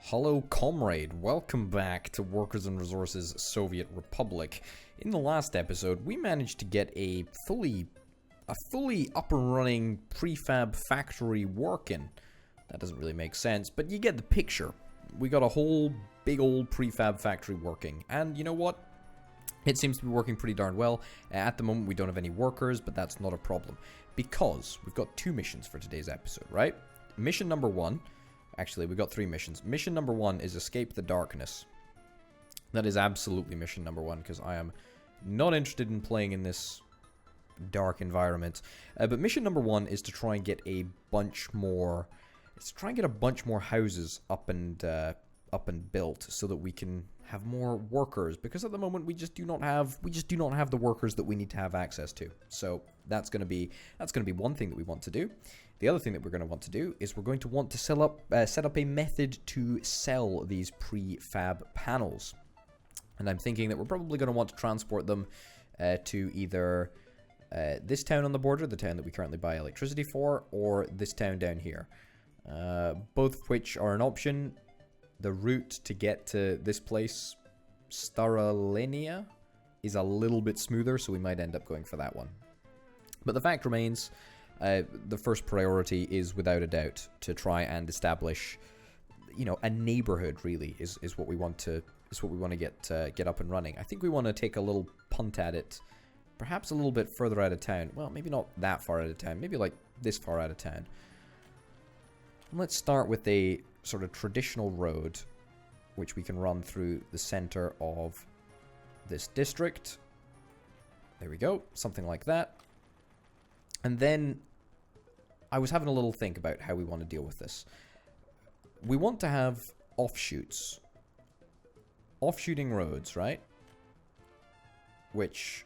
Hello, Comrade. Welcome back to Workers and Resources Soviet Republic. In the last episode, we managed to get a fully up and running prefab factory working. That doesn't really make sense, but you get the picture. We got a whole big old prefab factory working, and you know what? It seems to be working pretty darn well. At the moment, we don't have any workers, but that's not a problem, because we've got two missions for today's episode, right? Mission number one. Actually, we got three missions. Mission number one is escape the darkness. That is absolutely mission number one, because I am not interested in playing in this dark environment. But mission number one is to try and get a bunch more. It's to try and get a bunch more houses up and built, so that we can have more workers. Because at the moment we just do not have the workers that we need to have access to. So that's gonna be one thing that we want to do. The other thing that we're going to want to do is we're going to want to set up a method to sell these prefab panels. And I'm thinking that we're probably going to want to transport them to either this town on the border, the town that we currently buy electricity for, or this town down here. Both of which are an option. The route to get to this place, Staralenia, is a little bit smoother, so we might end up going for that one. But the fact remains, the first priority is without a doubt to try and establish, you know, a neighborhood. Really is what we want to get up and running. I think we want to take a little punt at it, perhaps a little bit further out of town. Well, maybe not that far out of town. Maybe like this far out of town. Let's start with a sort of traditional road, which we can run through the center of this district. There we go, something like that. And then I was having a little think about how we want to deal with this. We want to have offshoots. Offshooting roads, right? Which,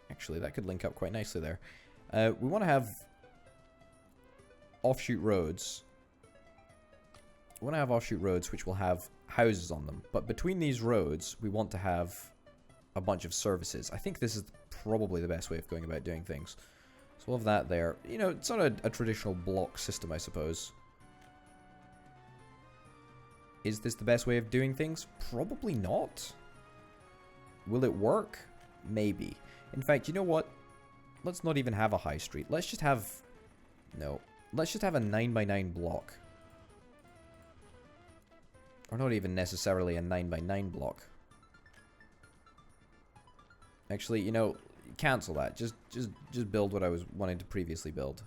actually, that could link up quite nicely there. We want to have offshoot roads. We want to have offshoot roads which will have houses on them. But between these roads, we want to have a bunch of services. I think this is probably the best way of going about doing things. So we'll have that there. You know, it's not a traditional block system, I suppose. Is this the best way of doing things? Probably not. Will it work? Maybe. In fact, you know what? Let's not even have a high street. Let's just have... No. Let's just have a 9x9 block. Or not even necessarily a 9x9 block. Actually, you know, cancel that. Just build what I was wanting to previously build.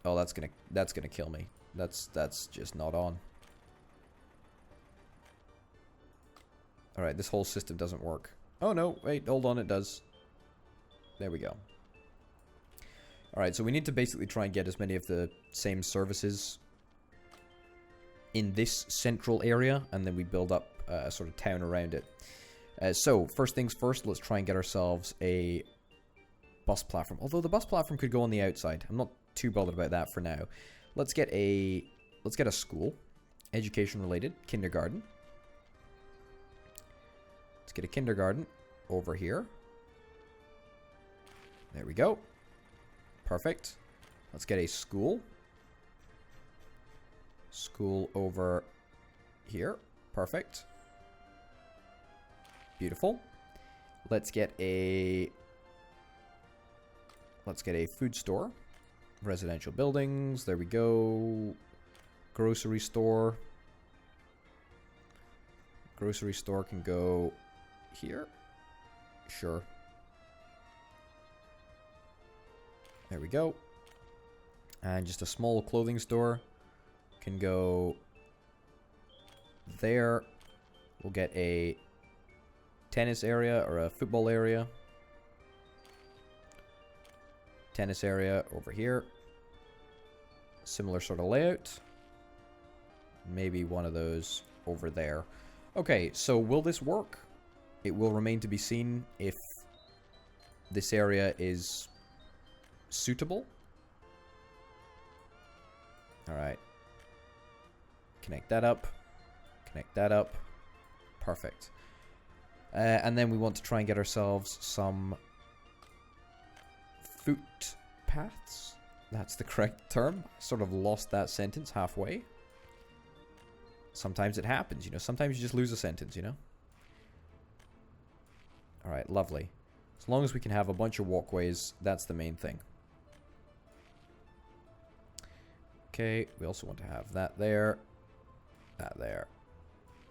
Oh, that's gonna kill me. That's just not on. All right, this whole system doesn't work. Oh no, wait, hold on, it does. There we go. All right, so we need to basically try and get as many of the same services in this central area, and then we build up a sort of town around it. So, first things first, let's try and get ourselves a bus platform. Although the bus platform could go on the outside. I'm not too bothered about that for now. Let's get a school. Education related. Kindergarten. Let's get a kindergarten over here. There we go. Perfect. Let's get a school. School over here. Perfect. Beautiful. Let's get a food store. Residential buildings. There we go. Grocery store. Grocery store can go here. Sure. There we go. And just a small clothing store can go there. We'll get a tennis area or a football area. Tennis area over here. Similar sort of layout. Maybe one of those over there. Okay, so will this work? It will remain to be seen if this area is suitable. Alright. Connect that up. Connect that up. Perfect. And then we want to try and get ourselves some footpaths. That's the correct term. Sort of lost that sentence halfway. Sometimes it happens, you know. Sometimes you just lose a sentence, you know. Alright, lovely. As long as we can have a bunch of walkways, that's the main thing. Okay, we also want to have that there. That there.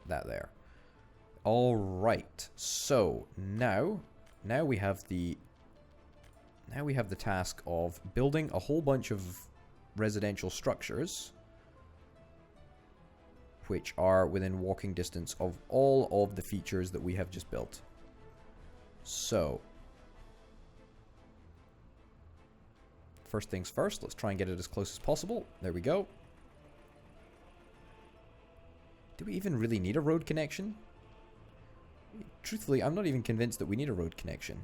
That there. Alright, so now we have the task of building a whole bunch of residential structures which are within walking distance of all of the features that we have just built. So, first things first, let's try and get it as close as possible. There we go. Do we even really need a road connection? Truthfully, I'm not even convinced that we need a road connection.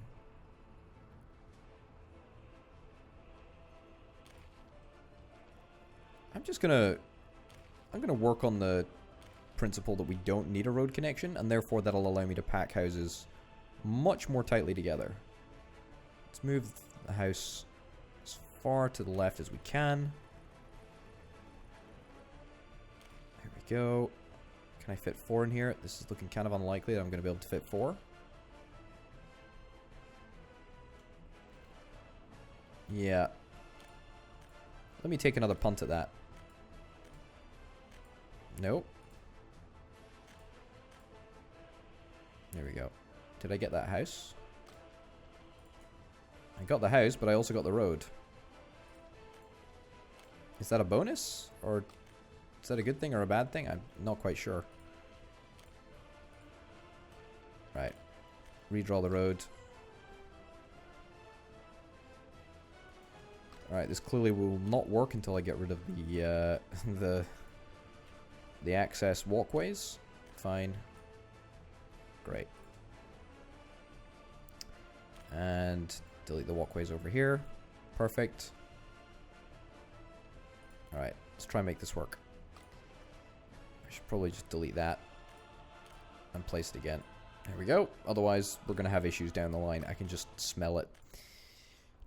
I'm gonna work on the principle that we don't need a road connection, and therefore that'll allow me to pack houses much more tightly together. Let's move the house as far to the left as we can. There we go. Can I fit 4 in here? This is looking kind of unlikely that I'm going to be able to fit 4. Yeah. Let me take another punt at that. Nope. There we go. Did I get that house? I got the house, but I also got the road. Is that a bonus? Or is that a good thing or a bad thing? I'm not quite sure. Right. Redraw the road. Alright, this clearly will not work until I get rid of the the access walkways. Fine. Great. And delete the walkways over here. Perfect. Alright, let's try and make this work. I should probably just delete that and place it again. There we go. Otherwise, we're going to have issues down the line. I can just smell it.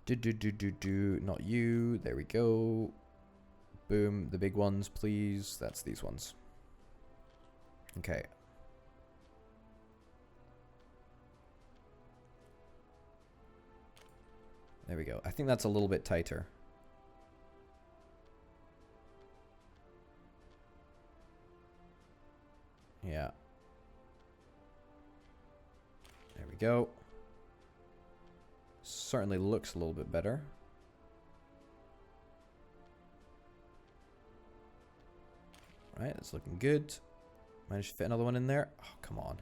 Not you. There we go. Boom. The big ones, please. That's these ones. Okay. There we go. I think that's a little bit tighter. Yeah. There we go. Certainly looks a little bit better. Right, that's looking good. Managed to fit another one in there. Oh, come on.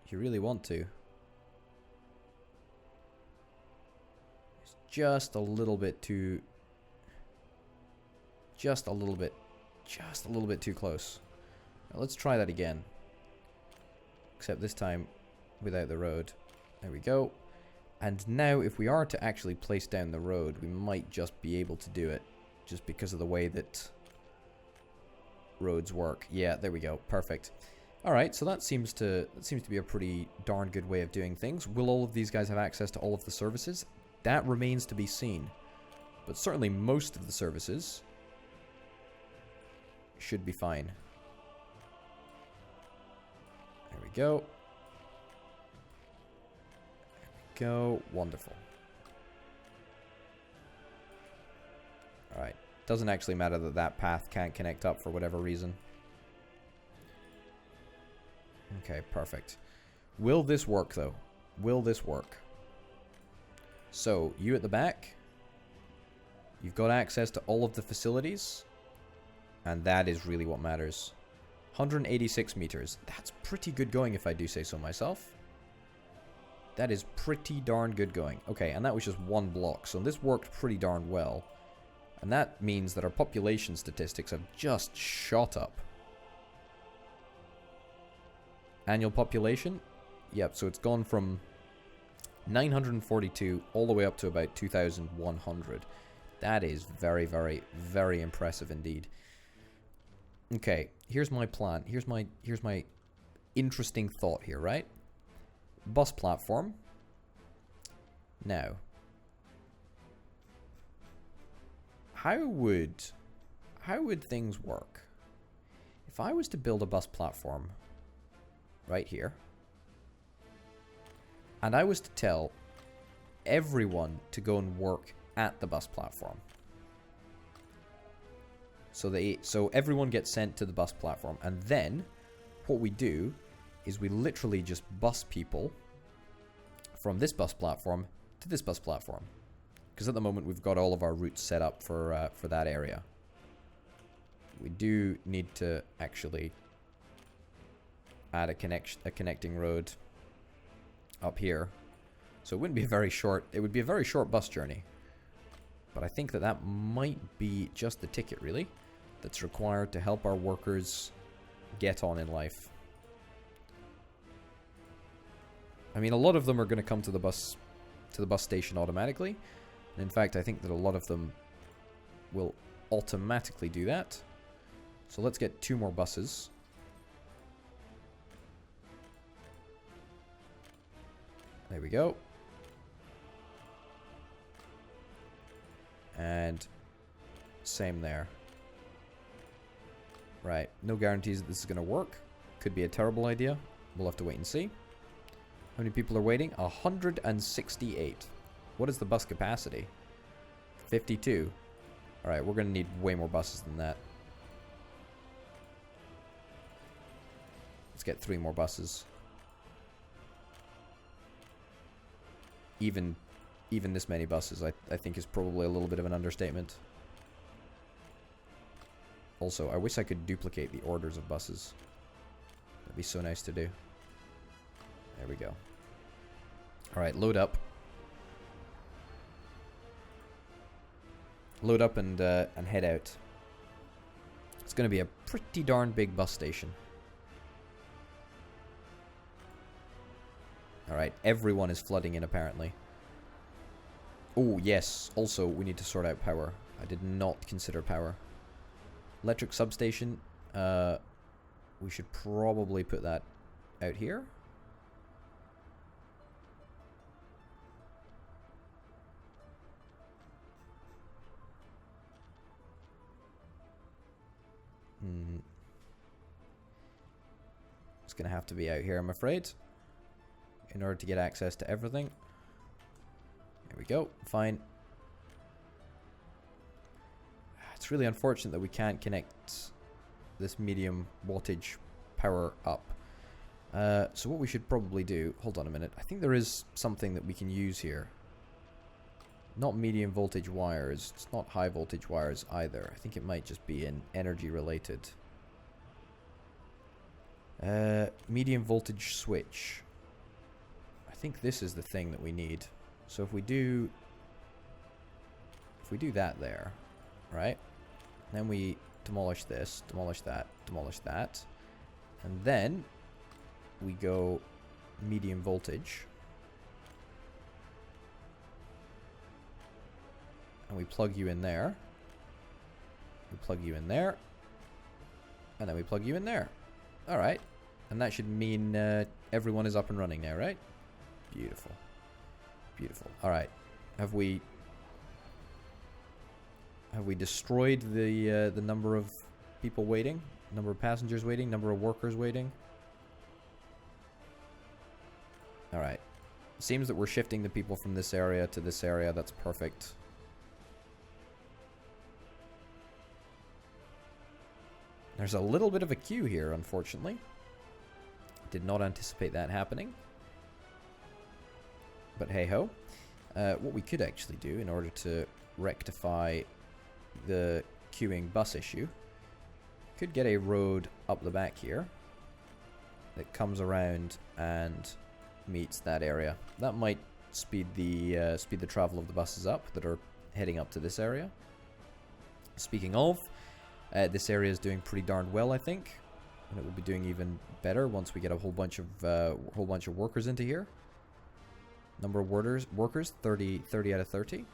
You really want to. It's just a little bit too... Just a little bit too close. Now, let's try that again. Except this time without the road. There we go. And now if we are to actually place down the road, we might just be able to do it. Just because of the way that roads work. Yeah, there we go. Perfect. Alright, so that seems to be a pretty darn good way of doing things. Will all of these guys have access to all of the services? That remains to be seen. But certainly most of the services should be fine. There we go. There we go. Wonderful. Alright. Doesn't actually matter that that path can't connect up for whatever reason. Okay, perfect. Will this work, though? Will this work? So, you at the back. You've got access to all of the facilities. And that is really what matters. 186 meters. That's pretty good going, if I do say so myself. That is pretty darn good going. Okay, and that was just one block. So this worked pretty darn well. And that means that our population statistics have just shot up. Annual population? Yep, so it's gone from 942 all the way up to about 2,100. That is very, very, very impressive indeed. Okay, here's my plan. Here's my interesting thought here, right? Bus platform. Now, how would things work if I was to build a bus platform right here, and I was to tell everyone to go and work at the bus platform? So everyone gets sent to the bus platform, and then what we do is we literally just bus people from this bus platform to this bus platform, because at the moment we've got all of our routes set up for that area. We do need to actually add a connecting road up here, so it wouldn't be very short. It would be a very short bus journey, but I think that that might be just the ticket, really, that's required to help our workers get on in life. I mean, a lot of them are going to come to the bus station automatically. And in fact, I think that a lot of them will automatically do that. So let's get 2 more buses. There we go. And same there. Right, no guarantees that this is going to work. Could be a terrible idea. We'll have to wait and see. How many people are waiting? 168. What is the bus capacity? 52. Alright, we're going to need way more buses than that. Let's get 3 more buses. Even this many buses, I think, is probably a little bit of an understatement. Also, I wish I could duplicate the orders of buses. That'd be so nice to do. There we go. Alright, load up. Load up and head out. It's going to be a pretty darn big bus station. Alright, everyone is flooding in apparently. Oh, yes. Also, we need to sort out power. I did not consider power. Electric substation. We should probably put that out here. It's going to have to be out here, I'm afraid, in order to get access to everything. There we go. Fine. It's really unfortunate that we can't connect this medium wattage power up. So what we should probably do... Hold on a minute. I think there is something that we can use here. Not medium voltage wires. It's not high voltage wires either. I think it might just be an energy related. Medium voltage switch. I think this is the thing that we need. So if we do that there, right? Then we demolish this, demolish that, and then we go medium voltage. And we plug you in there. We plug you in there. And then we plug you in there. Alright. And that should mean everyone is up and running now, right? Beautiful. Beautiful. Alright. Have we destroyed the number of people waiting? Number of passengers waiting? Number of workers waiting? Alright. Seems that we're shifting the people from this area to this area. That's perfect. There's a little bit of a queue here, unfortunately. Did not anticipate that happening. But hey-ho. What we could actually do in order to rectify the queuing bus issue, could get a road up the back here that comes around and meets that area. That might speed the travel of the buses up that are heading up to this area. Speaking of, this area is doing pretty darn well, I think, and it will be doing even better once we get a whole bunch of workers into here. Number of workers 30 out of 30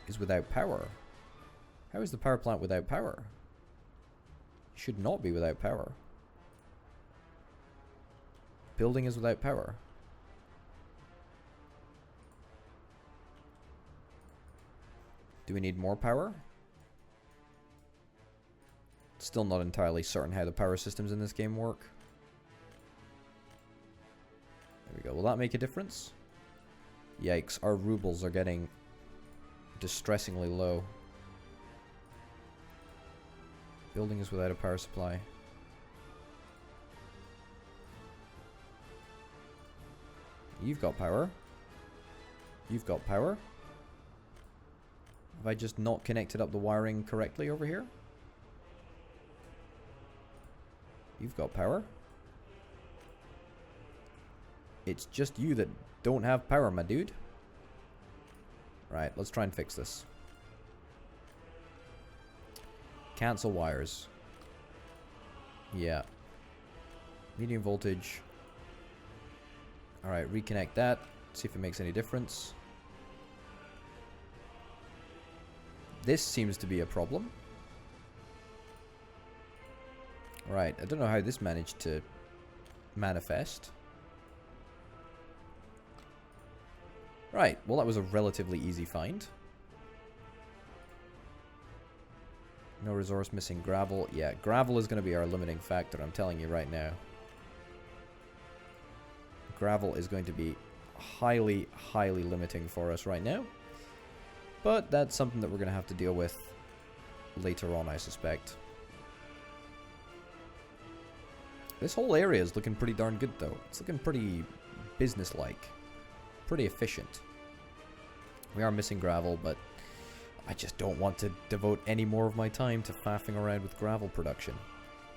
is without power. How is the power plant without power? It should not be without power. Building is without power. Do we need more power? Still not entirely certain how the power systems in this game work. There we go. Will that make a difference? Yikes, our rubles are getting distressingly low. Building is without a power supply. You've got power. You've got power. Have I just not connected up the wiring correctly over here? You've got power. It's just you that don't have power, my dude. Right, let's try and fix this. Cancel wires. Yeah. Medium voltage. Alright, reconnect that. See if it makes any difference. This seems to be a problem. Right, I don't know how this managed to manifest. Right, well that was a relatively easy find. No resource, missing gravel. Yeah, gravel is going to be our limiting factor, I'm telling you right now. Gravel is going to be highly, highly limiting for us right now. But that's something that we're going to have to deal with later on, I suspect. This whole area is looking pretty darn good, though. It's looking pretty business-like. Pretty efficient. We are missing gravel, but I just don't want to devote any more of my time to faffing around with gravel production.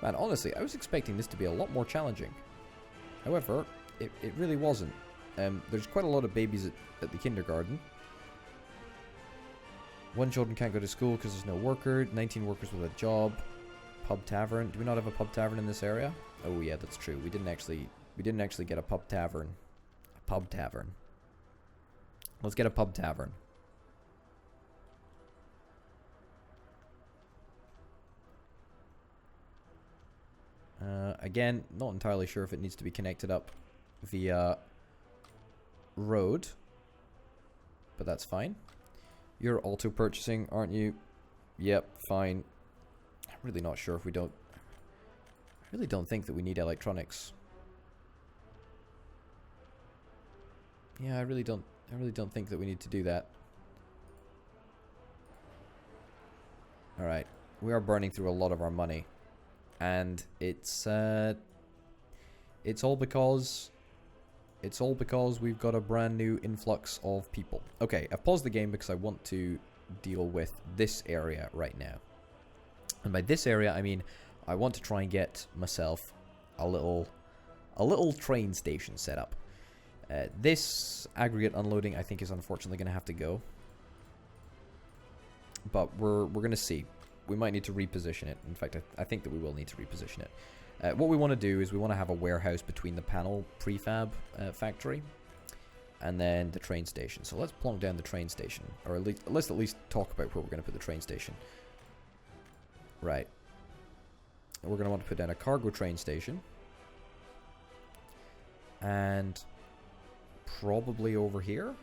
Man, honestly, I was expecting this to be a lot more challenging. However, it really wasn't. There's quite a lot of babies at the kindergarten. 1 children can't go to school because there's no worker. 19 workers with a job. Pub tavern. Do we not have a pub tavern in this area? Oh yeah, that's true. We didn't actually get a pub tavern. A pub tavern. Let's get a pub tavern. Again, not entirely sure if it needs to be connected up via road, but that's fine. You're auto purchasing, aren't you? Yep, fine. I'm really not sure if we don't. I really don't think that we need electronics. Yeah, I really don't think that we need to do that. All right, we are burning through a lot of our money. And it's all because we've got a brand new influx of people. Okay, I've paused the game because I want to deal with this area right now. And by this area, I mean I want to try and get myself a little train station set up. This aggregate unloading, I think, is unfortunately going to have to go. But we're going to see. We might need to reposition it. In fact, I think that we will need to reposition it. What we want to do is we want to have a warehouse between the panel prefab factory and then the train station. So let's plonk down the train station, or let's at least talk about where we're going to put the train station. Right. We're going to want to put down a cargo train station. And probably over here.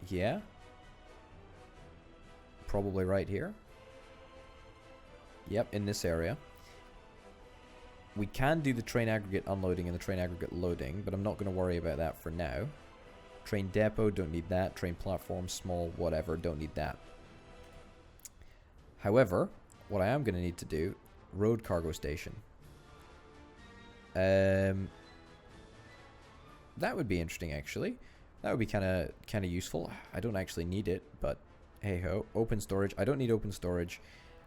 Yeah. Probably right here. Yep, in this area. We can do the train aggregate unloading and the train aggregate loading, but I'm not going to worry about that for now. Train depot, don't need that. Train platform, small, whatever, don't need that. However, what I am going to need to do, road cargo station. That would be interesting, actually. That would be kind of useful. I don't actually need it, but hey ho. Open storage. I don't need open storage.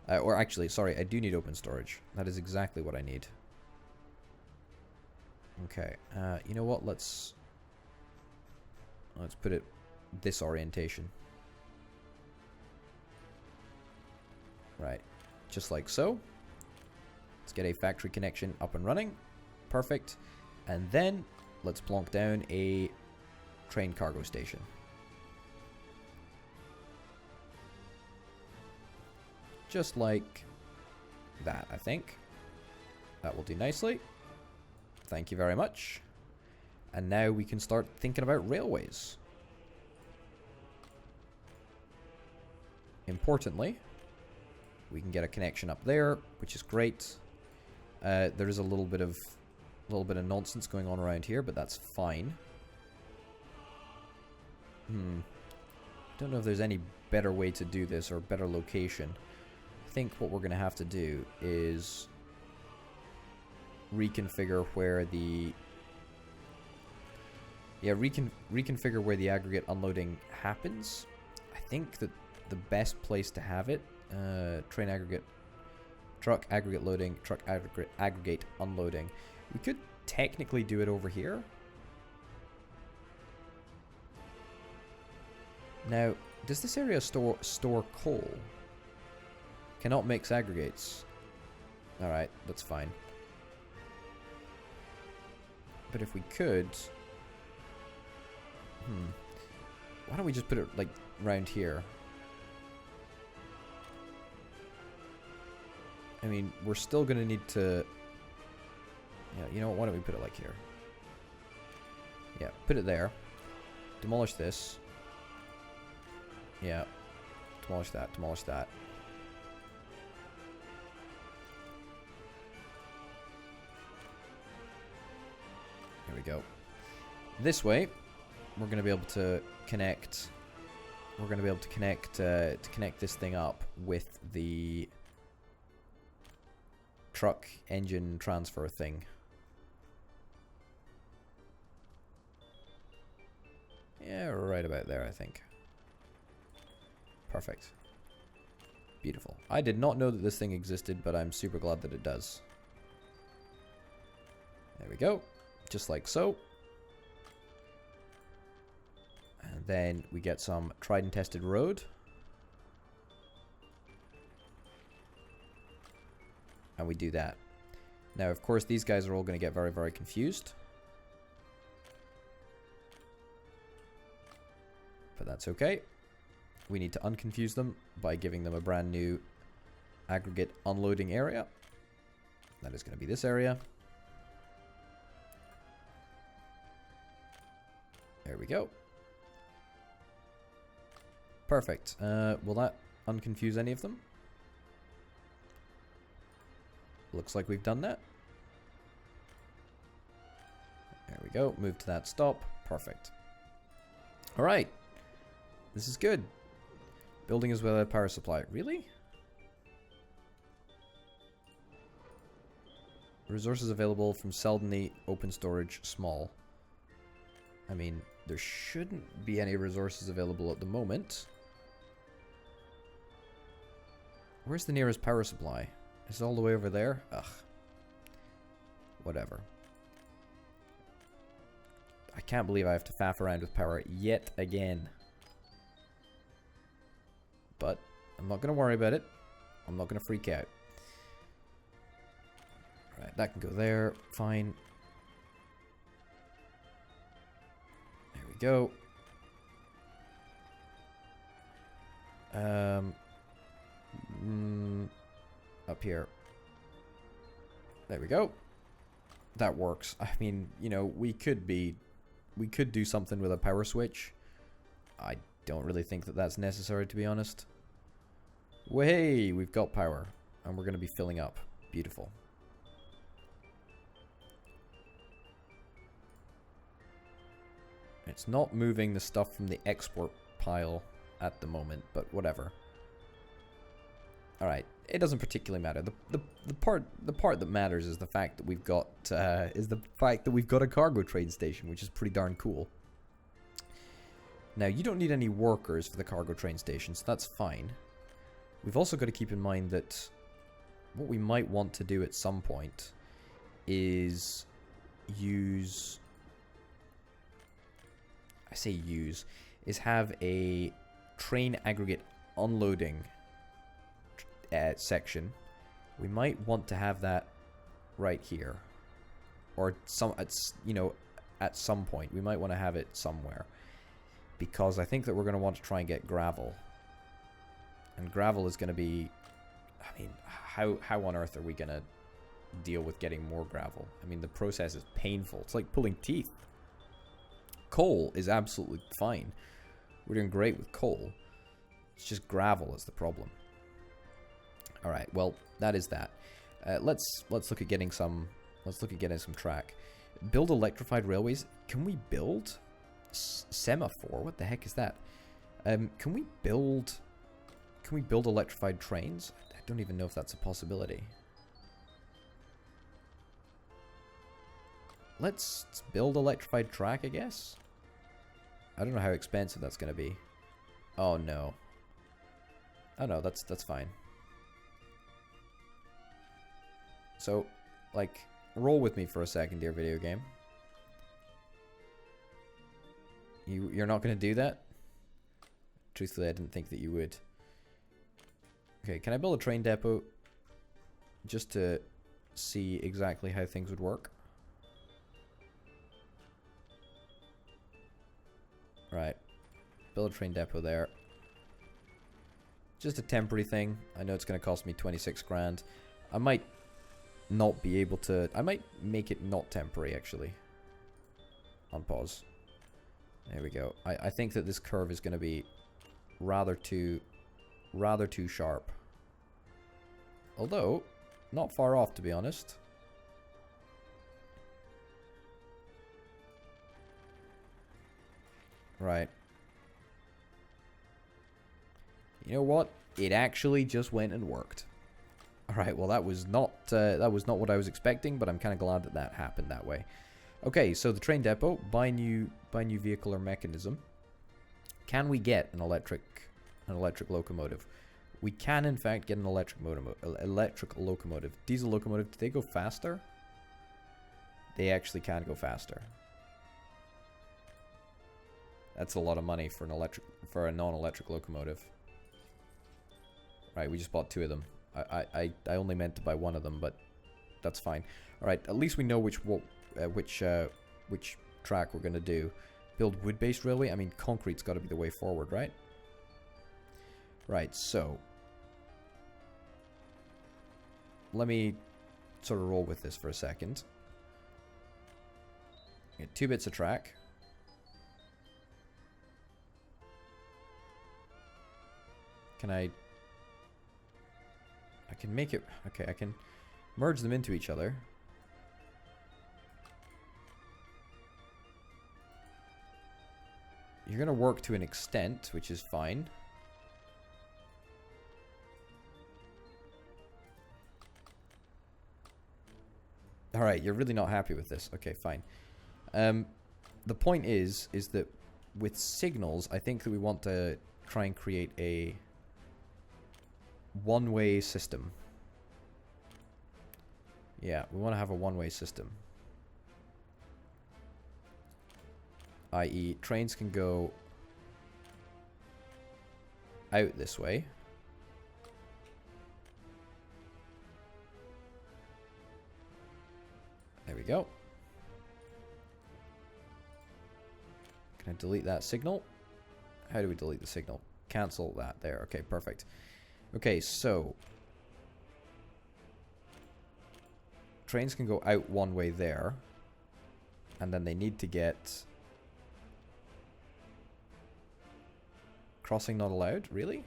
Or actually, sorry, I do need open storage. That is exactly what I need. Okay. You know what? Let's put it this orientation. Right. Just like so. Let's get a factory connection up and running. Perfect. And then let's plonk down a train cargo station. Just like that, I think. That will do nicely. Thank you very much. And now we can start thinking about railways. importantly, we can get a connection up there, which is great. There is a little bit of nonsense going on around here, but that's fine. Don't know if there's any better way to do this or better location. I think what we're going to have to do is reconfigure where the reconfigure where the aggregate unloading happens. I think that the best place to have it, train aggregate, truck aggregate loading, truck aggregate unloading. We could technically do it over here. Now, does this area store coal? Cannot mix aggregates. Alright, that's fine. But if we could... why don't we just put it, like, round here? I mean, we're still going to need to... Yeah, you know what? Why don't we put it, like, here? Yeah, put it there. Demolish this. Yeah. Demolish that, demolish that. There we go. This way, we're going to be able to connect. We're going to be able to connect this thing up with the truck engine transfer thing. Yeah, right about there, I think. Perfect. Beautiful. I did not know that this thing existed, but I'm super glad that it does. There we go. Just like so. And then we get some tried and tested road. And we do that. Now, of course, these guys are all going to get very, very confused. But that's okay. We need to unconfuse them by giving them a brand new aggregate unloading area. That is going to be this area. There we go. Perfect. Will that unconfuse any of them? Looks like we've done that. There we go. Move to that stop. Perfect. All right. This is good. Building is without power supply. Really? Resources available from Seldenly, open storage, small. I mean, there shouldn't be any resources available at the moment. Where's the nearest power supply? Is it all the way over there? Ugh. Whatever. I can't believe I have to faff around with power yet again. But I'm not going to worry about it. I'm not going to freak out. Right, that can go there. Fine. There we go. Up here. There we go. That works. I mean, you know, we could do something with a power switch. I don't really think that that's necessary, to be honest. Way, we've got power. And we're going to be filling up. Beautiful. It's not moving the stuff from the export pile at the moment, but whatever. Alright, it doesn't particularly matter. The part that matters is the fact that we've got a cargo train station, which is pretty darn cool. Now, you don't need any workers for the cargo train station, so that's fine. We've also got to keep in mind that what we might want to do at some point is have a train aggregate unloading section. We might want to have that right here, or at some point we might want to have it somewhere, because I think that we're going to want to try and get gravel, and gravel is going to be, I mean, how on earth are we going to deal with getting more gravel? I mean, the process is painful. It's like pulling teeth. Coal is absolutely fine. We're doing great with coal. It's just gravel is the problem. Alright, well, that is that. Let's look at getting some track. Build electrified railways. Can we build semaphore? What the heck is that? Can we build electrified trains? I don't even know if that's a possibility. Let's build electrified track, I guess. I don't know how expensive that's going to be. Oh no. Oh no, that's fine. So, like, roll with me for a second, dear video game. You're not going to do that? Truthfully, I didn't think that you would. Okay, can I build a train depot just to see exactly how things would work? Right. Build a train depot there. Just a temporary thing. I know it's going to cost me 26 grand. I might not be able to... I might make it not temporary, actually. On pause. There we go. I think that this curve is going to be rather too sharp. Although, not far off, to be honest. Right. You know what? It actually just went and worked. Alright, well that was not what I was expecting, but I'm kind of glad that that happened that way. Okay, so the train depot, buy new vehicle or mechanism. Can we get an electric locomotive? We can in fact get an electric locomotive. Diesel locomotive, do they go faster? They actually can go faster. That's a lot of money for a non-electric locomotive. Right, we just bought 2 of them. I only meant to buy 1 of them, but that's fine. All right, at least we know which track we're gonna do. Build wood-based railway. I mean, concrete's got to be the way forward, right? Right. So let me sort of roll with this for a second. Get 2 bits of track. I can make it... Okay, I can merge them into each other. You're going to work to an extent, which is fine. Alright, you're really not happy with this. Okay, fine. The point is that with signals, I think that we want to try and create a one-way system. Yeah, we want to have a one-way system. I.e., trains can go out this way. There we go. Can I delete that signal? How do we delete the signal? Cancel that there. Okay, perfect. Okay, so trains can go out one way there, and then they need to get crossing not allowed? Really?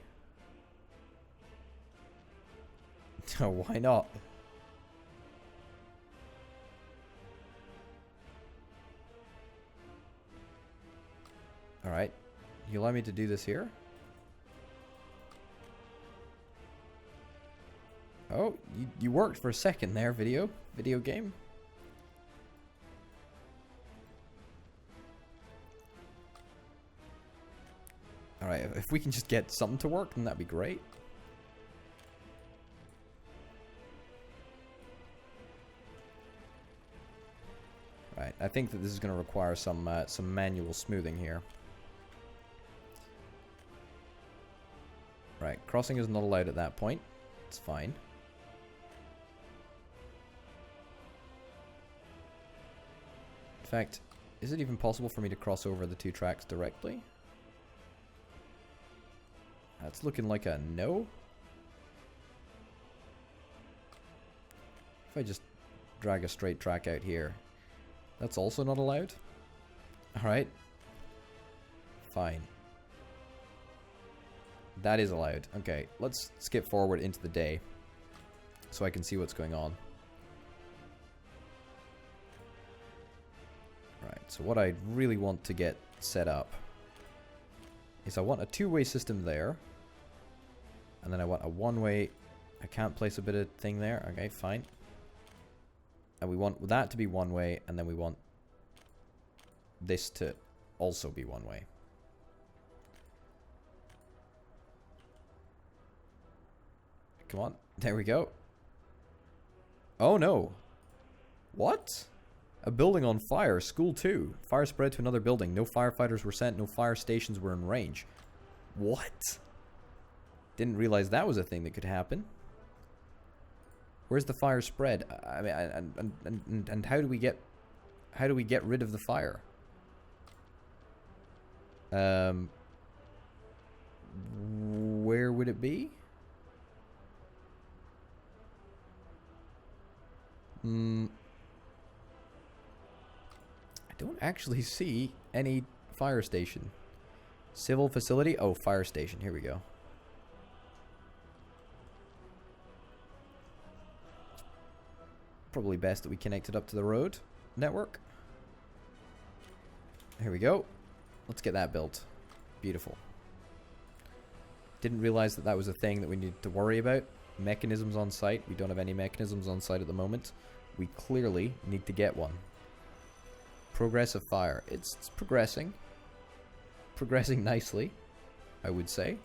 No, why not? Alright. You allow me to do this here? Oh, you worked for a second there, video game. Alright, if we can just get something to work, then that'd be great. Right, I think that this is going to require some manual smoothing here. Right, crossing is not allowed at that point. It's fine. In fact, is it even possible for me to cross over the 2 tracks directly? That's looking like a no. If I just drag a straight track out here, that's also not allowed? Alright. Fine. That is allowed. Okay, let's skip forward into the day so I can see what's going on. Right, so what I really want to get set up is I want a two-way system there. And then I want a one-way. I can't place a bit of thing there. Okay, fine. And we want that to be one way, and then we want this to also be one way. Come on. There we go. Oh no. What? A building on fire. School 2. Fire spread to another building. No firefighters were sent. No fire stations were in range. What? Didn't realize that was a thing that could happen. Where's the fire spread? I mean, and how do we get rid of the fire? Where would it be? I don't actually see any fire station. Civil facility? Oh, fire station. Here we go. Probably best that we connect it up to the road network. Here we go. Let's get that built. Beautiful. Didn't realize that that was a thing that we needed to worry about. Mechanisms on site. We don't have any mechanisms on site at the moment. We clearly need to get one. Progress of fire. It's progressing. Progressing nicely, I would say.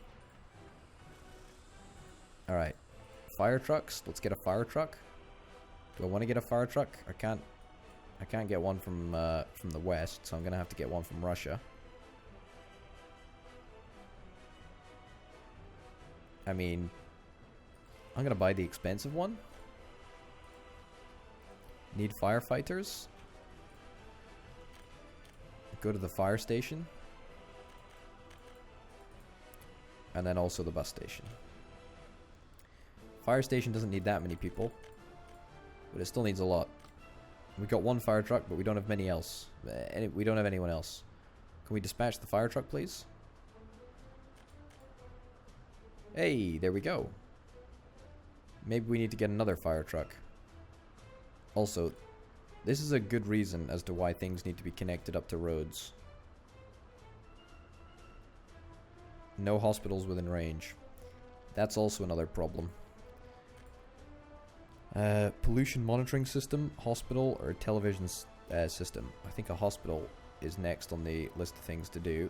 Alright. Fire trucks. Let's get a fire truck. Do I want to get a fire truck? I can't get one from the west, so I'm gonna have to get one from Russia. I mean, I'm gonna buy the expensive one. Need firefighters. Go to the fire station. And then also the bus station. Fire station doesn't need that many people. But it still needs a lot. We got one fire truck, but we don't have many else. We don't have anyone else. Can we dispatch the fire truck, please? Hey, there we go. Maybe we need to get another fire truck. Also, this is a good reason as to why things need to be connected up to roads. No hospitals within range. That's also another problem. Pollution monitoring system, hospital, or television system. I think a hospital is next on the list of things to do.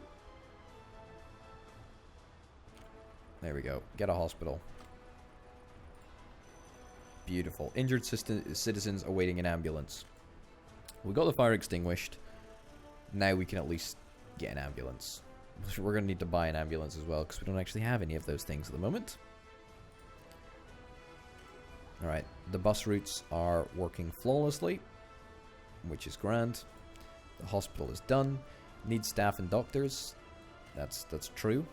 There we go. Get a hospital. Beautiful. Injured citizens awaiting an ambulance. We got the fire extinguished. Now we can at least get an ambulance. We're going to need to buy an ambulance as well, because we don't actually have any of those things at the moment. Alright, the bus routes are working flawlessly, which is grand. The hospital is done. Needs staff and doctors. That's true.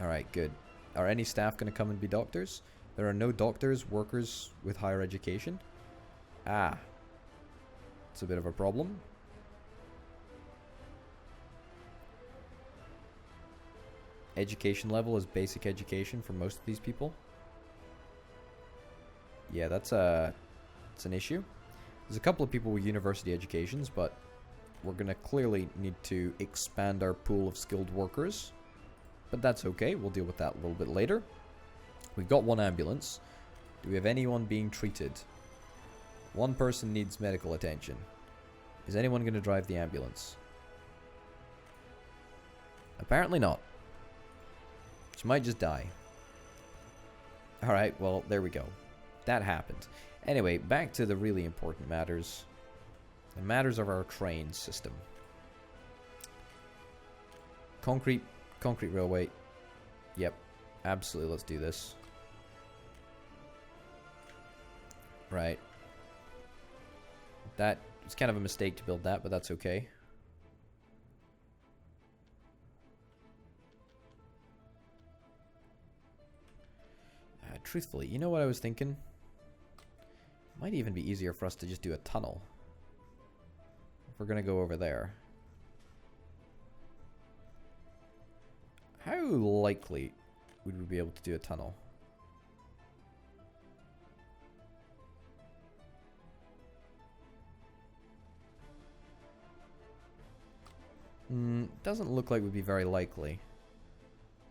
Alright, good. Are any staff going to come and be doctors? There are no doctors, workers with higher education. Ah. It's a bit of a problem. Education level is basic education for most of these people. Yeah, that's an issue. There's a couple of people with university educations, but we're going to clearly need to expand our pool of skilled workers. But that's okay, we'll deal with that a little bit later. We've got one ambulance. Do we have anyone being treated? One person needs medical attention. Is anyone going to drive the ambulance? Apparently not. She might just die. Alright, well, there we go. That happened. Anyway, back to the really important matters. The matters of our train system. Concrete railway. Yep. Absolutely, let's do this. Right. That was kind of a mistake to build that, but that's okay. Truthfully, you know what I was thinking? Might even be easier for us to just do a tunnel. we're gonna go over there. How likely would we be able to do a tunnel? Doesn't look like would be very likely.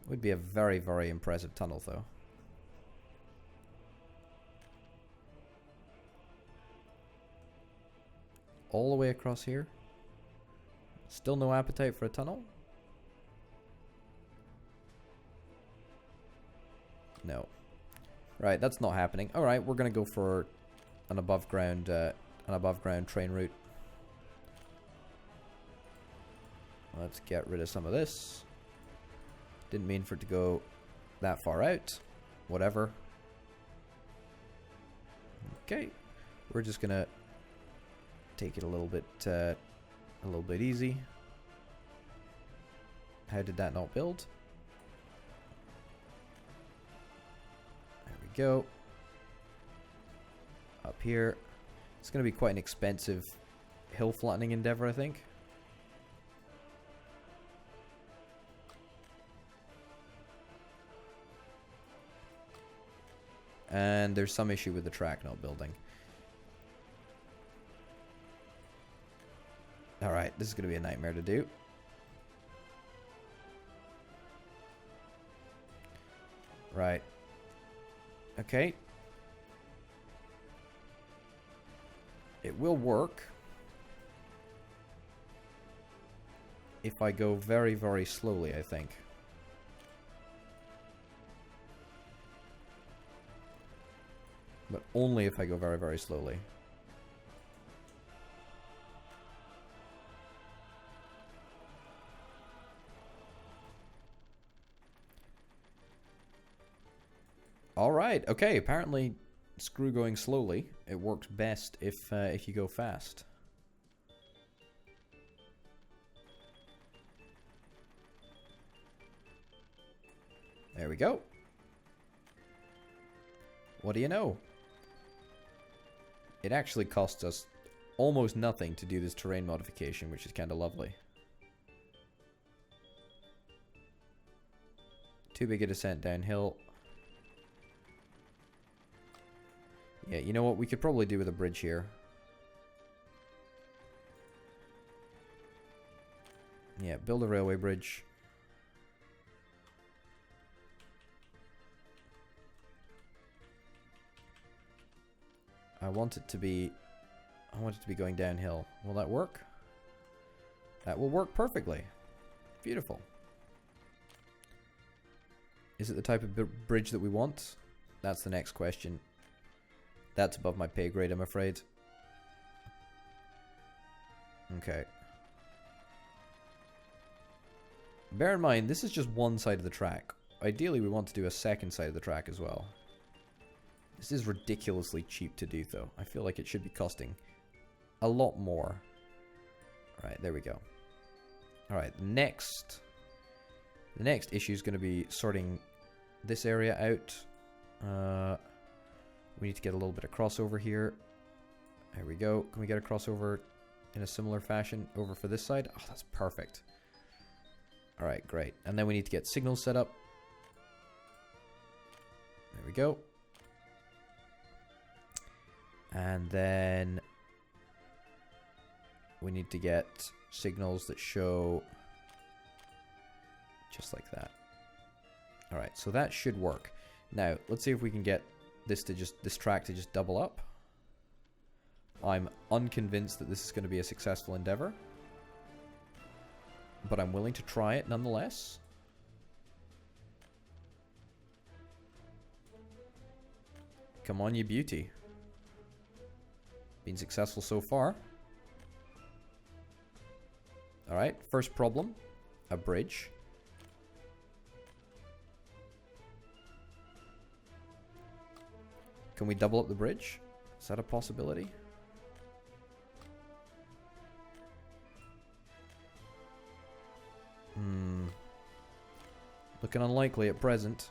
Would be a very, very impressive tunnel, though. All the way across here. Still no appetite for a tunnel? No. Right, that's not happening. Alright, we're gonna go for an above ground train route. Let's get rid of some of this. Didn't mean for it to go that far out. Whatever. Okay. We're just gonna take it a little bit easy. How did that not build? There we go. Up here. It's gonna be quite an expensive hill flattening endeavor, I think. And there's some issue with the track not building. Alright, this is going to be a nightmare to do. Right. Okay. It will work if I go very, very slowly, I think. But only if I go very, very slowly. Alright, okay, apparently screw going slowly. It works best if you go fast. There we go. What do you know? It actually costs us almost nothing to do this terrain modification, which is kind of lovely. Too big a descent downhill. Yeah, you know what? We could probably do with a bridge here. Yeah, build a railway bridge. I want it to be going downhill. Will that work? That will work perfectly. Beautiful. Is it the type of bridge that we want? That's the next question. That's above my pay grade, I'm afraid. Okay. Bear in mind, this is just one side of the track. Ideally, we want to do a second side of the track as well. This is ridiculously cheap to do, though. I feel like it should be costing a lot more. Alright, there we go. Alright, the next issue is going to be sorting this area out. We need to get a little bit of crossover here. There we go. Can we get a crossover in a similar fashion over for this side? Oh, that's perfect. Alright, great. And then we need to get signals set up. There we go. And then we need to get signals that show just like that. Alright, so that should work. Now, let's see if we can get this track to just double up. I'm unconvinced that this is going to be a successful endeavor, but I'm willing to try it nonetheless. Come on, you beauty. Been successful so far. Alright, first problem. A bridge. Can we double up the bridge? Is that a possibility? Looking unlikely at present.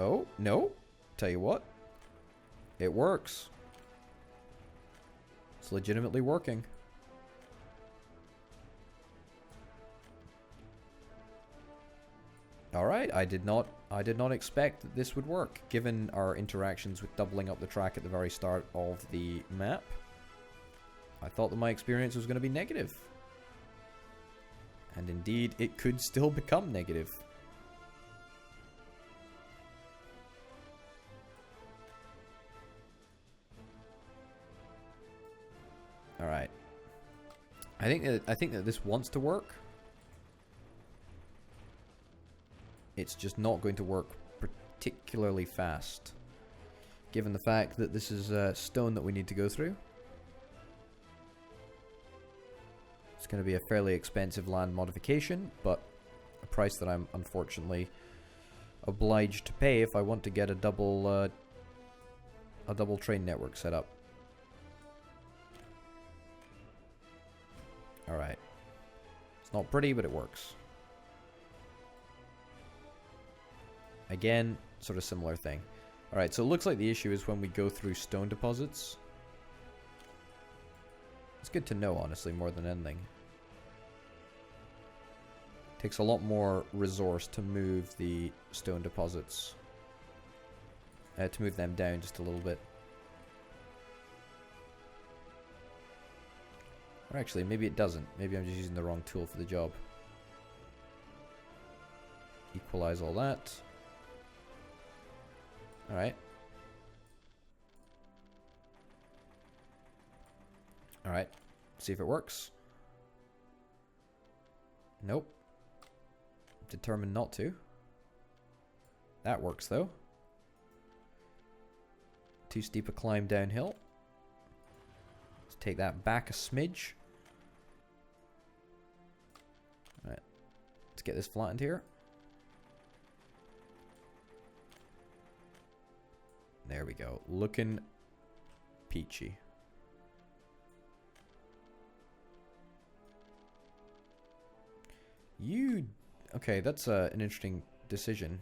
Oh, no. Tell you what. It works. It's legitimately working. I did not expect that this would work, given our interactions with doubling up the track at the very start of the map. I thought that my experience was going to be negative. And indeed, it could still become negative. Alright. I think that this wants to work. It's just not going to work particularly fast, given the fact that this is stone that we need to go through. It's going to be a fairly expensive land modification, but a price that I'm unfortunately obliged to pay if I want to get a double train network set up. Alright. It's not pretty, but it works. Again, sort of similar thing. Alright, so it looks like the issue is when we go through stone deposits. It's good to know, honestly, more than anything. Takes a lot more resource to move the stone deposits. To move them down just a little bit. Or actually, maybe it doesn't. Maybe I'm just using the wrong tool for the job. Equalize all that. Alright. Alright. See if it works. Nope. Determined not to. That works though. Too steep a climb downhill. Let's take that back a smidge. Alright. Let's get this flattened here. There we go. Looking peachy. Okay, that's an interesting decision.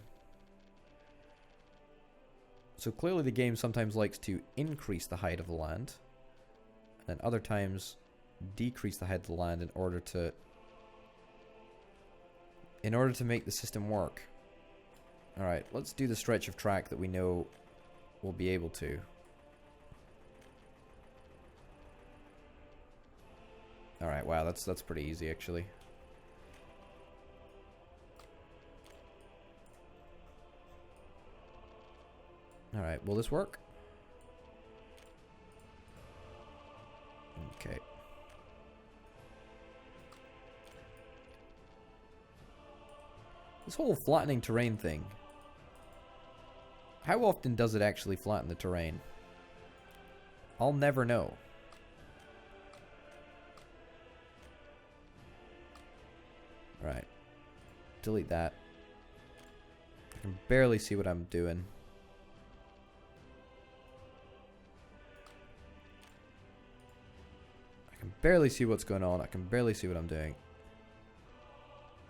So clearly the game sometimes likes to increase the height of the land, and other times decrease the height of the land in order to make the system work. Alright, let's do the stretch of track that we know we'll be able to. Alright, wow, that's pretty easy actually. Alright, will this work? Okay. This whole flattening terrain thing. How often does it actually flatten the terrain? I'll never know. Right. Delete that. I can barely see what I'm doing. I can barely see what's going on. I can barely see what I'm doing.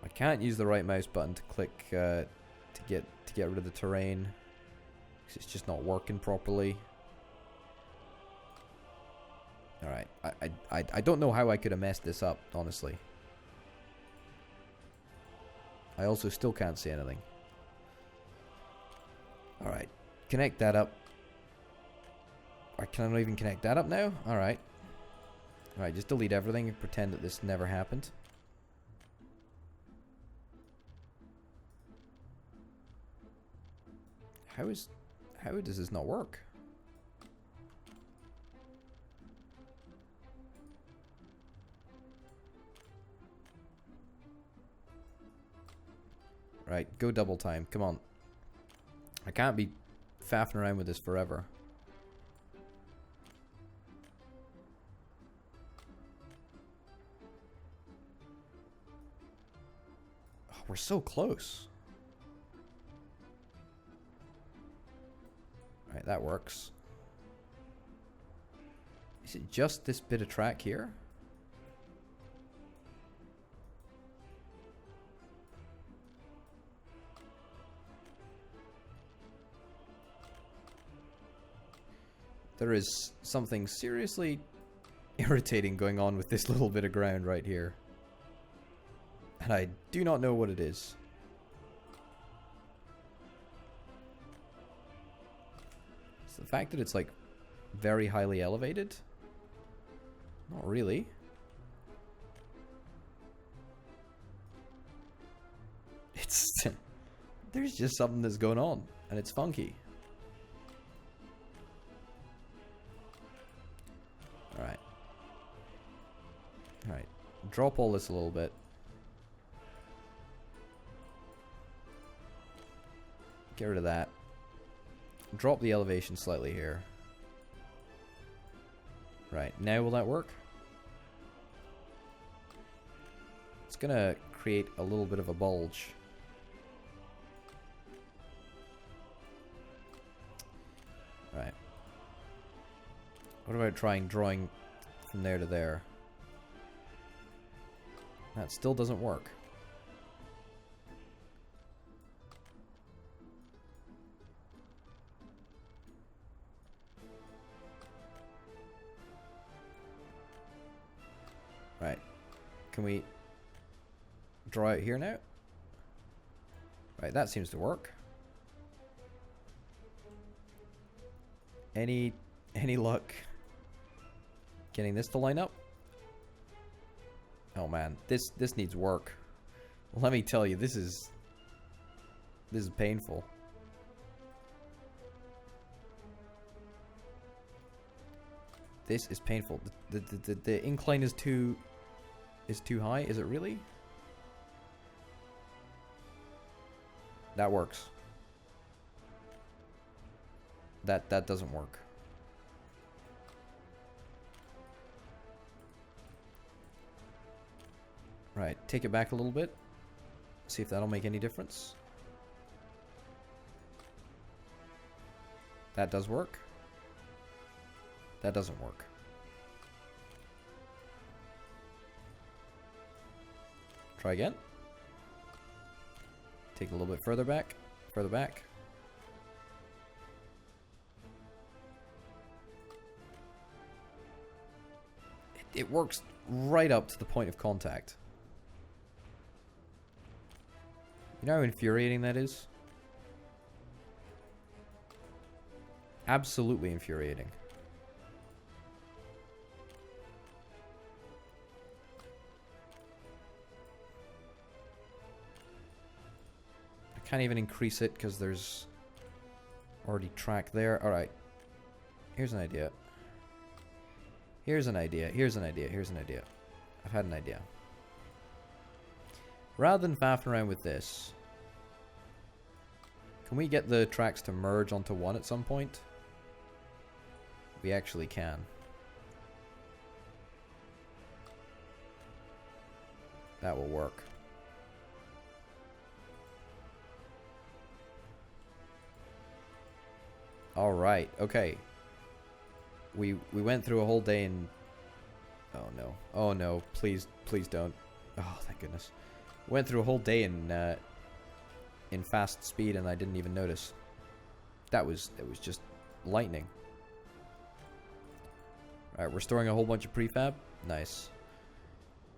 I can't use the right mouse button to click to get rid of the terrain. It's just not working properly. Alright, I don't know how I could have messed this up, honestly. I also still can't see anything. Alright, connect that up. Can I not even connect that up now? Alright. Alright, just delete everything and pretend that this never happened. How does this not work? Right, go double time. Come on. I can't be faffing around with this forever. Oh, we're so close. Right, that works. Is it just this bit of track here? There is something seriously irritating going on with this little bit of ground right here. And I do not know what it is. The fact that it's like very highly elevated? Not really. It's there's just something that's going on and it's funky. Alright. Alright. Drop all this a little bit. Get rid of that. Drop the elevation slightly here. Right, now will that work? It's gonna create a little bit of a bulge. Right. What about trying drawing from there to there? That still doesn't work. Right. Can we draw it here now? Right, that seems to work. Any luck getting this to line up? Oh man, this needs work. Let me tell you, this is painful. This is painful. The incline is too high. Is it really? That works. That doesn't work. Right, take it back a little bit. See if that'll make any difference. That does work. That doesn't work. Try again. Take it a little bit further back. Further back. It works right up to the point of contact. You know how infuriating that is? Absolutely infuriating. I can't even increase it because there's already track there. Alright. Here's an idea. Here's an idea. Here's an idea. Here's an idea. I've had an idea. Rather than faffing around with this, can we get the tracks to merge onto one at some point? We actually can. That will work. Alright, okay. We went through a whole day in... Oh no. Oh no, please don't. Oh, thank goodness. Went through a whole day in fast speed and I didn't even notice. It was just lightning. Alright, we're storing a whole bunch of prefab. Nice.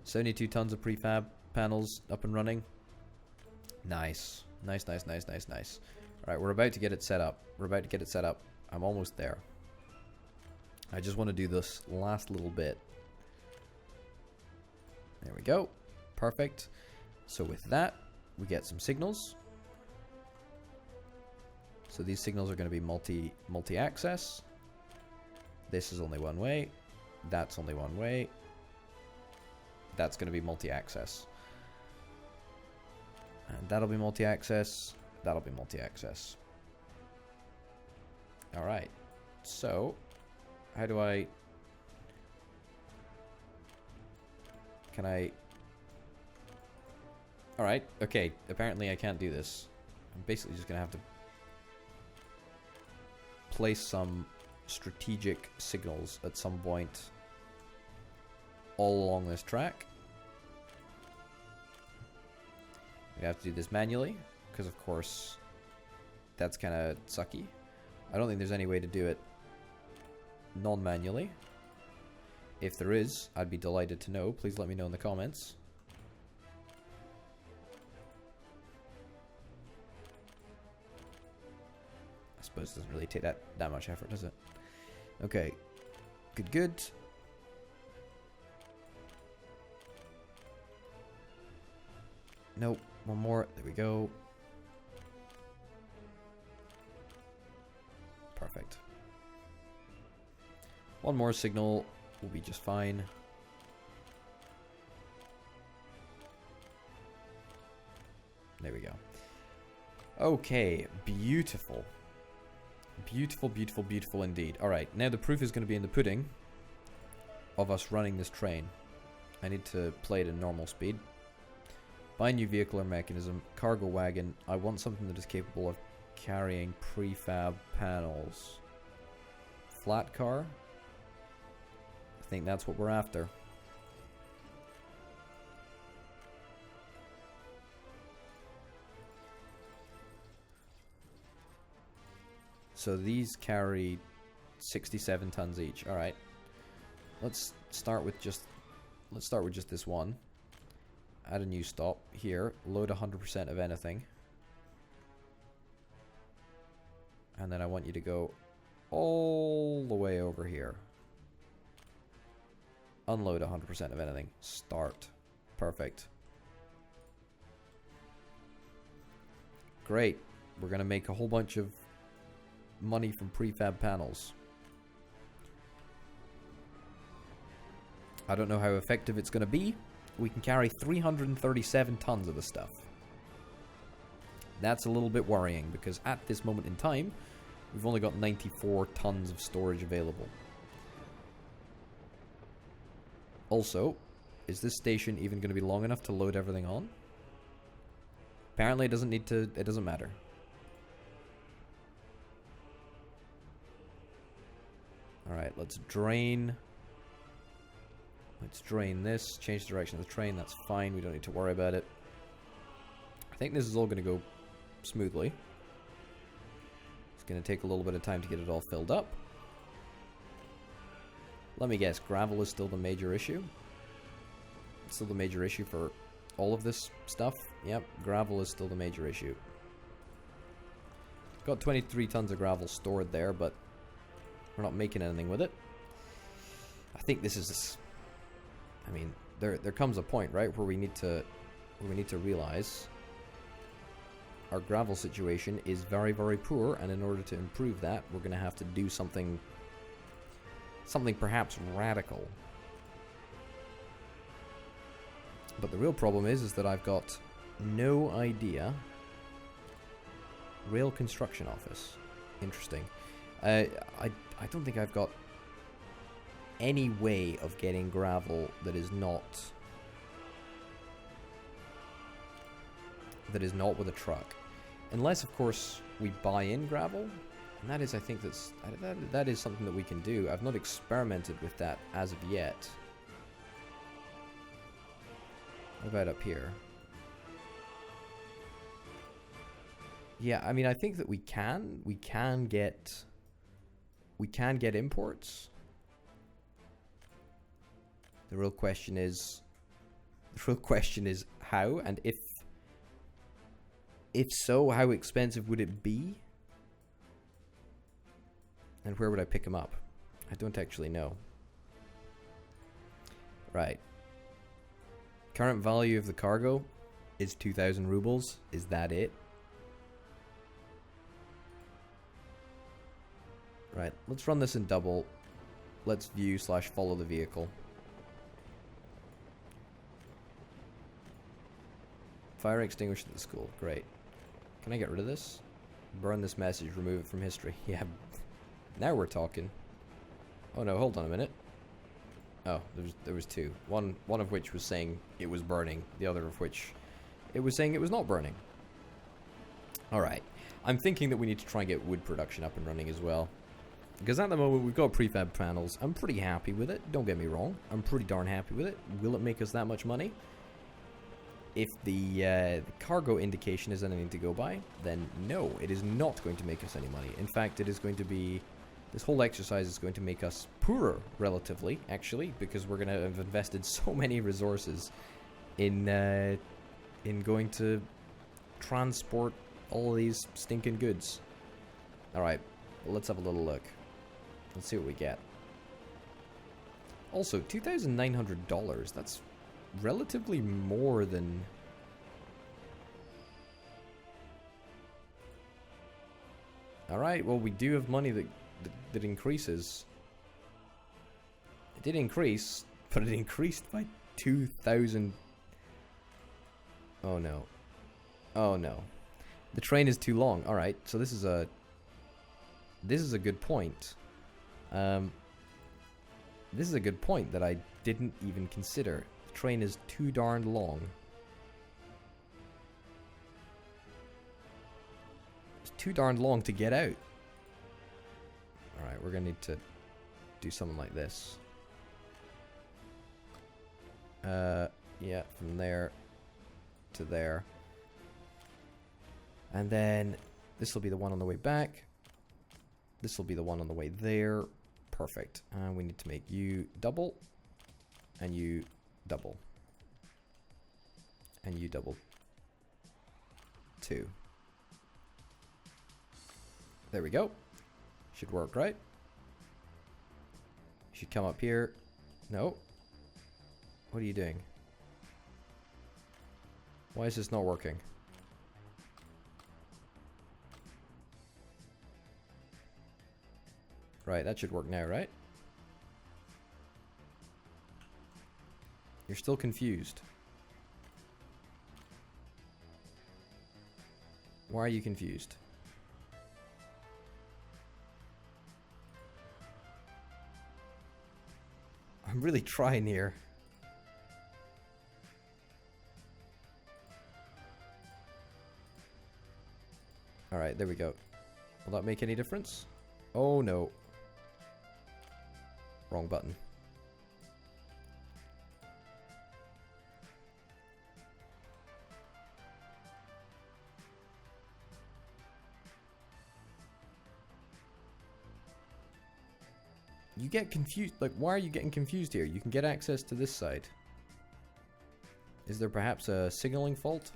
72 tons of prefab panels up and running. Nice. Nice, nice, nice, nice, nice. Alright, we're about to get it set up. We're about to get it set up. I'm almost there. I just want to do this last little bit. There we go. Perfect. So with that, we get some signals. So these signals are going to be multi-access. This is only one way. That's only one way. That's going to be multi-access. And that'll be multi-access. That'll be multi-access. Alright. So, how do I... Can I... Alright, okay. Apparently I can't do this. I'm basically just going to have to place some strategic signals at some point all along this track. We have to do this manually, because of course that's kind of sucky. I don't think there's any way to do it non-manually. If there is, I'd be delighted to know. Please let me know in the comments. suppose it doesn't really take that much effort, does it? Okay. Good, good. Nope. One more. There we go. Perfect. One more signal will be just fine. There we go. Okay, beautiful. Beautiful, beautiful, beautiful indeed. Alright, now the proof is going to be in the pudding of us running this train. I need to play it in normal speed. Buy new vehicle or mechanism. Cargo wagon. I want something that is capable of carrying prefab panels. Flat car. I think that's what we're after. So these carry 67 tons each. All right. Let's start with just this one. Add a new stop here. Load 100% of anything. And then I want you to go all the way over here. Unload 100% of anything. Start. Perfect. Great. We're going to make a whole bunch of money from prefab panels. I don't know how effective it's going to be. We can carry 337 tons of the stuff. That's a little bit worrying because at this moment in time, we've only got 94 tons of storage available. Also, is this station even going to be long enough to load everything on? Apparently it doesn't need to, it doesn't matter. Alright, let's drain. Let's drain this. Change the direction of the train. That's fine. We don't need to worry about it. I think this is all going to go smoothly. It's going to take a little bit of time to get it all filled up. Let me guess. Gravel is still the major issue? It's still the major issue for all of this stuff? Yep, gravel is still the major issue. Got 23 tons of gravel stored there, but we're not making anything with it. I think this is... I mean, there comes a point, right, where we need to realize our gravel situation is very, very poor, and in order to improve that, we're going to have to do something perhaps radical. But the real problem is that I've got no idea. Rail construction office. Interesting. I don't think I've got any way of getting gravel that is not with a truck, unless of course we buy in gravel, and that is, I think that is something that we can do. I've not experimented with that as of yet. What about up here? Yeah, I mean, I think that we can get imports. The real question is how, and if so, how expensive would it be? And where would I pick them up? I don't actually know. Right. Current value of the cargo is 2,000 rubles. Is that it? Right, let's run this in double. Let's view / follow the vehicle. Fire extinguisher at the school. Great. Can I get rid of this? Burn this message, remove it from history. Yeah, now we're talking. Oh no, hold on a minute. Oh, there was two. One of which was saying it was burning. The other of which it was saying it was not burning. Alright. I'm thinking that we need to try and get wood production up and running as well. Because at the moment we've got prefab panels. I'm pretty happy with it. Don't get me wrong. I'm pretty darn happy with it. Will it make us that much money? If the cargo indication is anything to go by, then no, it is not going to make us any money. In fact, it is going to be... This whole exercise is going to make us poorer, relatively, actually, because we're going to have invested so many resources in going to transport all of these stinking goods. Alright, let's have a little look. Let's see what we get. Also, $2,900. That's relatively more than... Alright, well, we do have money that increases. It did increase, but it increased by 2,000... Oh no. Oh no. The train is too long. Alright, so this is a good point. This is a good point that I didn't even consider. The train is too darn long. It's too darn long to get out. Alright, we're gonna need to do something like this. Yeah, from there to there. And then this will be the one on the way back. This will be the one on the way there. Perfect. And we need to make you double. And you double. And you double. 2. There we go. Should work, right? Should come up here. No. What are you doing? Why is this not working? Right, that should work now, right? You're still confused. Why are you confused? I'm really trying here. Alright, there we go. Will that make any difference? Oh no. Wrong button. You get confused. Like, why are you getting confused here? You can get access to this side. Is there perhaps a signaling fault?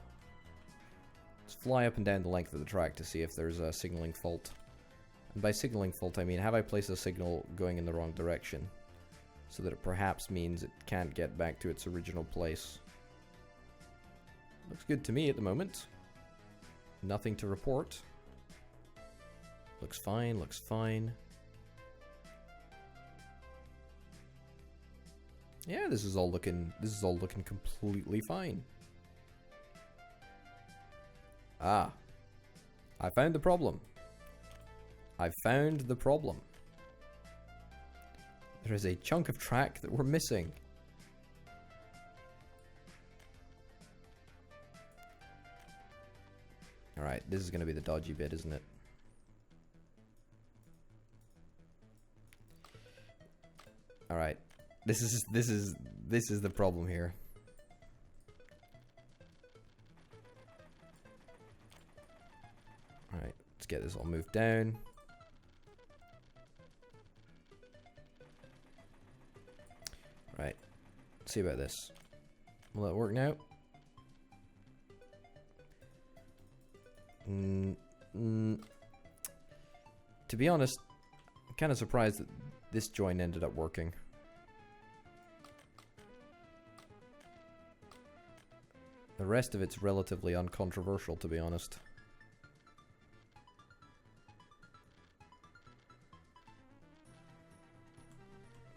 Let's fly up and down the length of the track to see if there's a signaling fault. And by signaling fault, I mean, have I placed a signal going in the wrong direction? So that it perhaps means it can't get back to its original place. Looks good to me at the moment. Nothing to report. Looks fine, looks fine. Yeah, this is all looking completely fine. Ah. I found the problem. I found the problem. There is a chunk of track that we're missing. Alright, this is going to be the dodgy bit, isn't it? Alright. This is the problem here. Alright, let's get this all moved down. Right, let's see about this. Will that work now? To be honest, I'm kind of surprised that this join ended up working. The rest of it's relatively uncontroversial, to be honest.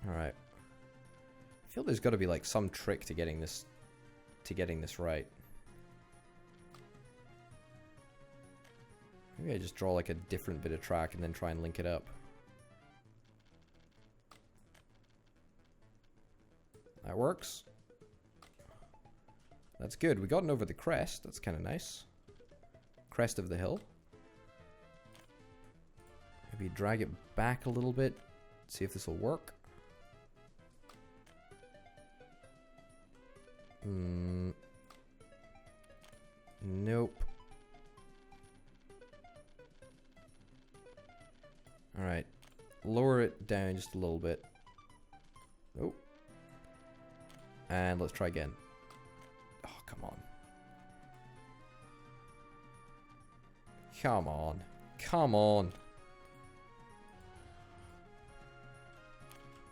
Alright. I feel there's got to be like some trick to getting this right. Maybe I just draw like a different bit of track and then try and link it up. That works. That's good. We gotten over the crest. That's kind of nice. Crest of the hill. Maybe drag it back a little bit. See if this will work. Nope. Alright. Lower it down just a little bit. Nope. And let's try again. Oh, come on. Come on. Come on.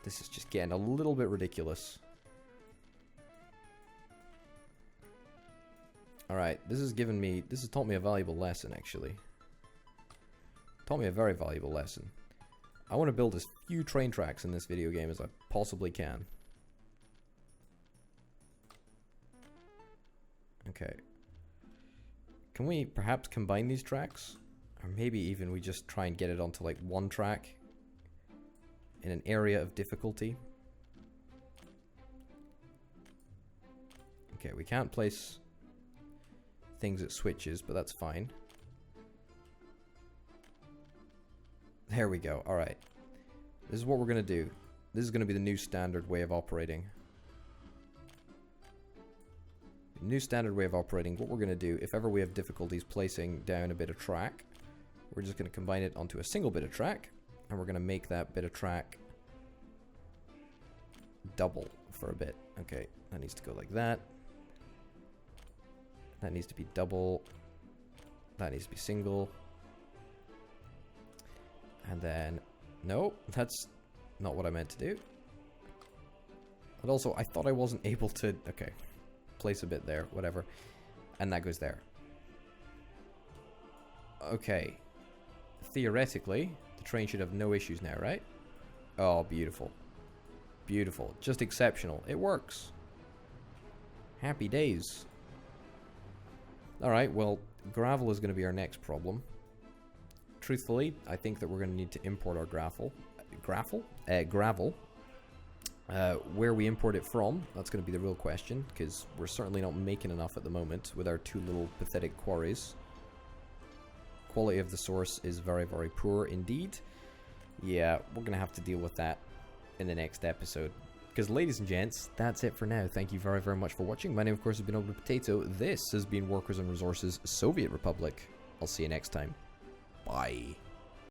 This is just getting a little bit ridiculous. Alright, this has taught me a valuable lesson, actually. Taught me a very valuable lesson. I want to build as few train tracks in this video game as I possibly can. Okay. Can we perhaps combine these tracks? Or maybe even we just try and get it onto like one track in an area of difficulty. Okay, we can't place things at switches, but that's fine. There we go. Alright. This is what we're going to do. This is going to be the new standard way of operating. New standard way of operating. What we're going to do, if ever we have difficulties placing down a bit of track, we're just going to combine it onto a single bit of track, and we're going to make that bit of track double for a bit. Okay, that needs to go like that. That needs to be double. That needs to be single. And then, no, that's not what I meant to do. But also, I thought I wasn't able to, okay, place a bit there, whatever. And that goes there. Okay. Theoretically, the train should have no issues now, right? Oh, beautiful. Beautiful. Just exceptional. It works. Happy days. Alright, well, gravel is going to be our next problem. Truthfully, I think that we're going to need to import our gravel. Where we import it from, that's going to be the real question, because we're certainly not making enough at the moment with our two little pathetic quarries. Quality of the source is very, very poor indeed. Yeah, we're going to have to deal with that in the next episode. Because, ladies and gents, that's it for now. Thank you very, very much for watching. My name, of course, has been Ugly Potato. This has been Workers and Resources Soviet Republic. I'll see you next time. Bye.